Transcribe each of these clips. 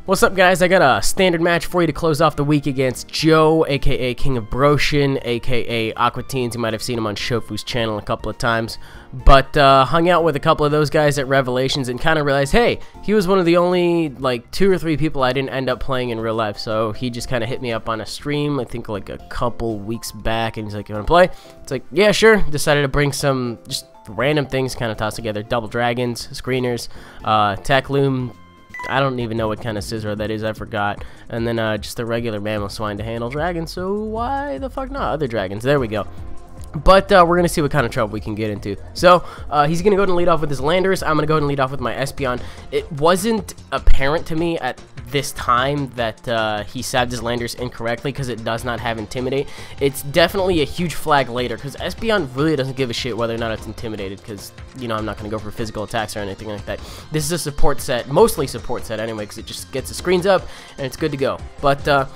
What's up, guys? I got a standard match for you to close off the week against Joe, aka KingofBrocean, aka Aqua Teens. You might have seen him on Shofu's channel a couple of times, but hung out with a couple of those guys at Revelations and kind of realized, hey, he was one of the only like 2 or 3 people I didn't end up playing in real life. So he just kind of hit me up on a stream, I think like a couple weeks back, and he's like, "You want to play?" It's like, yeah, sure. Decided to bring some just random things, kind of tossed together: double dragons, screeners, Techloom. I don't even know what kind of scissor that is, I forgot. And then just a regular mammal swine to handle dragons, so why the fuck not other dragons? There we go. But we're going to see what kind of trouble we can get into. So, he's going to go ahead and lead off with his Landers. I'm going to go ahead and lead off with my Espeon. It wasn't apparent to me at this time that he sabbed his Landers incorrectly because it does not have Intimidate. It's definitely a huge flag later because Espeon really doesn't give a shit whether or not it's intimidated because, you know, I'm not going to go for physical attacks or anything like that. This is a support set, mostly support set anyway, because it just gets the screens up and it's good to go. But,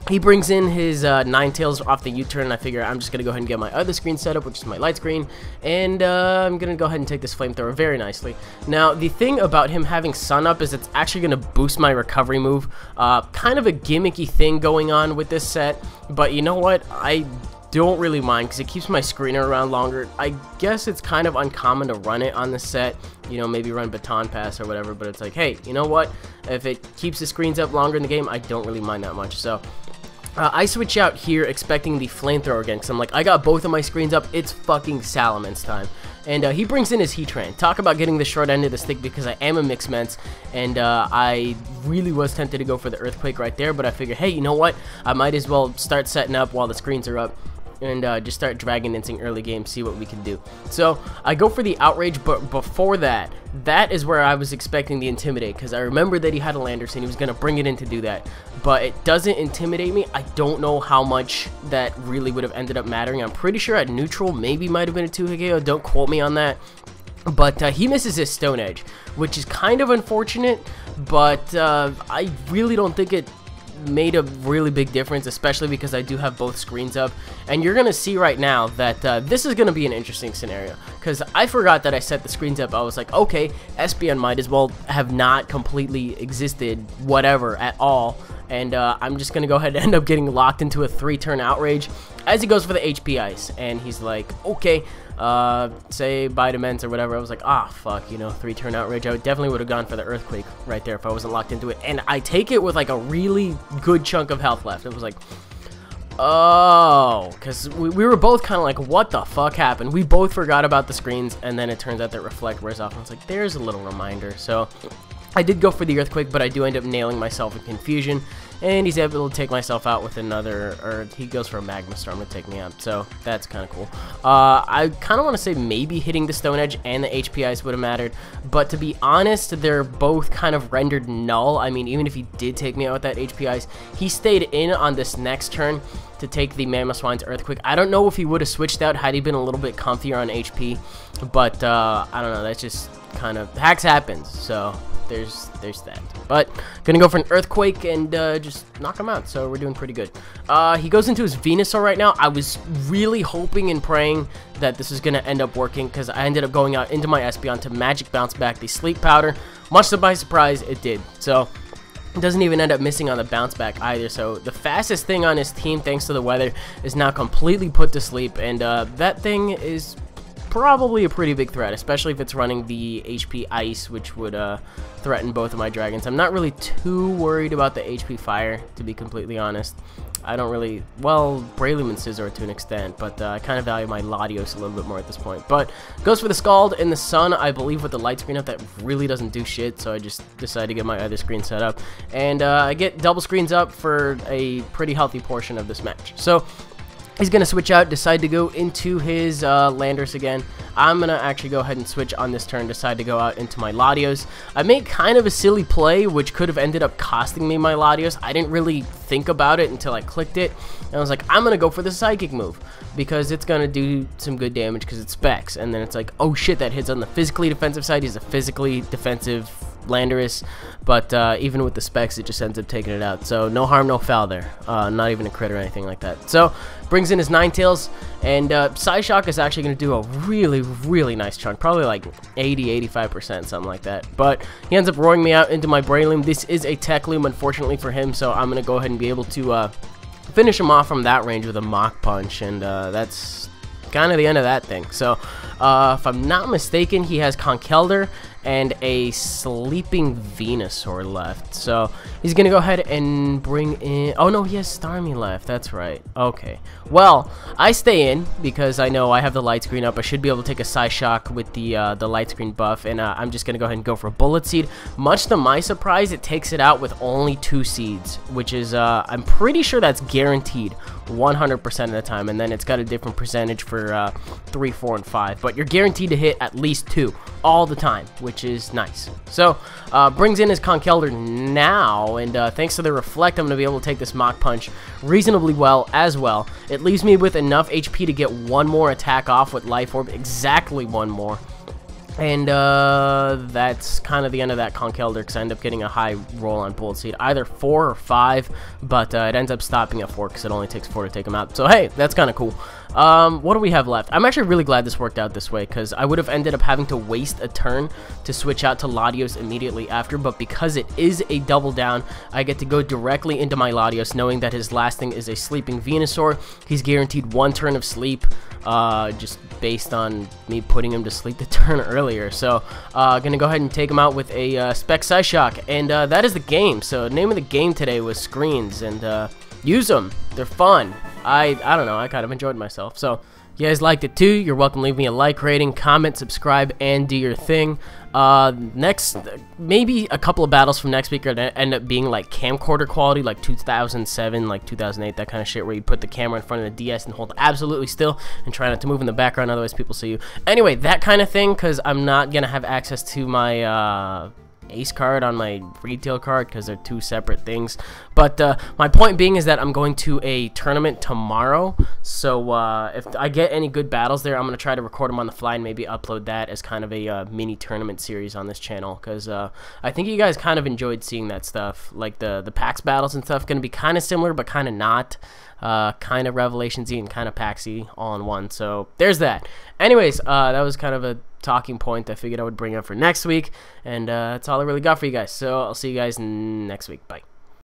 he brings in his Ninetales off the U-turn, and I figure I'm just going to go ahead and get my other screen set up, which is my light screen, and I'm going to go ahead and take this flamethrower very nicely. Now, the thing about him having Sun Up is it's actually going to boost my recovery move. Kind of a gimmicky thing going on with this set, but you know what? I don't really mind because it keeps my screener around longer. I guess it's kind of uncommon to run it on the set, you know, maybe run Baton Pass or whatever, but it's like, hey, you know what? If it keeps the screens up longer in the game, I don't really mind that much. So I switch out here expecting the flamethrower again because I'm like, I got both of my screens up. It's fucking Salamence time. And he brings in his Heatran. Talk about getting the short end of the stick because I am a mixed ments, and I really was tempted to go for the Earthquake right there, but I figured, hey, you know what? I might as well start setting up while the screens are up and just start Dragon Dancing early game, see what we can do. So I go for the Outrage, but before that, that is where I was expecting the Intimidate, because I remember that he had a Landers and he was going to bring it in to do that, but it doesn't intimidate me. I don't know how much that really would have ended up mattering. I'm pretty sure at neutral maybe might have been a 2-hit KO, don't quote me on that. But he misses his Stone Edge, which is kind of unfortunate, but I really don't think it made a really big difference, especially because I do have both screens up, and you're gonna see right now that this is gonna be an interesting scenario because I forgot that I set the screens up. I was like, okay, Espeon might as well have not completely existed whatever at all, and I'm just gonna go ahead and end up getting locked into a 3-turn Outrage as he goes for the HP Ice, and he's like, okay, say bye to Mens or whatever. I was like, ah, fuck, you know, 3-turn Outrage. I definitely would have gone for the Earthquake right there if I wasn't locked into it. And I take it with like a really good chunk of health left. It was like, oh, because we were both kind of like, what the fuck happened? We both forgot about the screens, and then it turns out that Reflect wears off. And I was like, there's a little reminder. So I did go for the Earthquake, but I do end up nailing myself in Confusion, and he's able to take myself out with another, or he goes for a Magma Storm to take me out, so that's kind of cool. I kind of want to say maybe hitting the Stone Edge and the HP Ice would have mattered, but to be honest, they're both kind of rendered null. I mean, even if he did take me out with that HP Ice, he stayed in on this next turn to take the Mamoswine's Earthquake. I don't know if he would have switched out had he been a little bit comfier on HP, but I don't know, that's just kind of, hacks happens, so there's that. But gonna go for an Earthquake and just knock him out, so we're doing pretty good. He goes into his Venusaur right now. I was really hoping and praying that this is gonna end up working because I ended up going out into my Espeon to Magic Bounce back the Sleep Powder. Much to my surprise, it did. So it doesn't even end up missing on the bounce back either, so the fastest thing on his team, thanks to the weather, is now completely put to sleep, and that thing is probably a pretty big threat, especially if it's running the HP Ice, which would threaten both of my dragons. I'm not really too worried about the HP Fire, to be completely honest. I don't really, well, Breloom and Scizor to an extent, but I kind of value my Latios a little bit more at this point. But goes for the Scald in the Sun, I believe, with the light screen up. That really doesn't do shit, so I just decided to get my other screen set up. And I get double screens up for a pretty healthy portion of this match. So he's going to switch out, decide to go into his Landers again. I'm going to actually go ahead and switch on this turn, decide to go out into my Latios. I made kind of a silly play, which could have ended up costing me my Latios. I didn't really think about it until I clicked it. And I was like, I'm going to go for the Psychic move because it's going to do some good damage because it specs. And then it's like, oh shit, that hits on the physically defensive side. He's a physically defensive Landorus, but even with the specs, it just ends up taking it out. So no harm, no foul there. Not even a crit or anything like that. So brings in his Ninetales, and Psyshock is actually going to do a really, really nice chunk, probably like 80-85%, something like that. But he ends up roaring me out into my Breloom. This is a Techloom, unfortunately for him, so I'm going to go ahead and be able to finish him off from that range with a Mach Punch, and that's kind of the end of that thing. So if I'm not mistaken, he has Conkeldurr and a Sleeping Venusaur left. So he's gonna go ahead and bring in, oh no, he has Starmie left, that's right. Okay, well, I stay in because I know I have the light screen up. I should be able to take a Psyshock with the light screen buff, and I'm just gonna go ahead and go for a Bullet Seed. Much to my surprise, it takes it out with only 2 seeds, which is I'm pretty sure that's guaranteed 100% of the time, and then it's got a different percentage for 3, 4, and 5, but you're guaranteed to hit at least 2 all the time, which is nice. So brings in his Conkeldurr now, and thanks to the Reflect, I'm going to be able to take this Mach Punch reasonably well as well. It leaves me with enough HP to get 1 more attack off with Life Orb, exactly 1 more. And that's kind of the end of that Conkeldurr, because I end up getting a high roll on Bullet Seed, either 4 or 5, but it ends up stopping at 4 because it only takes 4 to take him out. So hey, that's kind of cool. What do we have left? I'm actually really glad this worked out this way, because I would have ended up having to waste a turn to switch out to Latios immediately after, but because it is a double down, I get to go directly into my Latios, knowing that his last thing is a Sleeping Venusaur. He's guaranteed 1 turn of sleep, just based on me putting him to sleep the turn earlier. So gonna go ahead and take him out with a Spec Psyshock, and that is the game. So the name of the game today was Screens, and use them, they're fun. I don't know, I kind of enjoyed myself. So if you guys liked it too, you're welcome to leave me a like rating, comment, subscribe, and do your thing. Next, maybe a couple of battles from next week are gonna end up being like camcorder quality, like 2007, like 2008, that kind of shit, where you put the camera in front of the DS and hold absolutely still and try not to move in the background, otherwise people see you. Anyway, that kind of thing, because I'm not gonna have access to my Ace card on my retail card, because they're 2 separate things. But my point being is that I'm going to a tournament tomorrow, so if I get any good battles there, I'm going to try to record them on the fly and maybe upload that as kind of a mini tournament series on this channel, because I think you guys kind of enjoyed seeing that stuff, like the PAX battles and stuff. Going to be kind of similar but kind of not, kind of Revelations-y and kind of PAX-y all in one. So there's that. Anyways, that was kind of a talking point I figured I would bring up for next week, and that's all I really got for you guys. So I'll see you guys next week. Bye.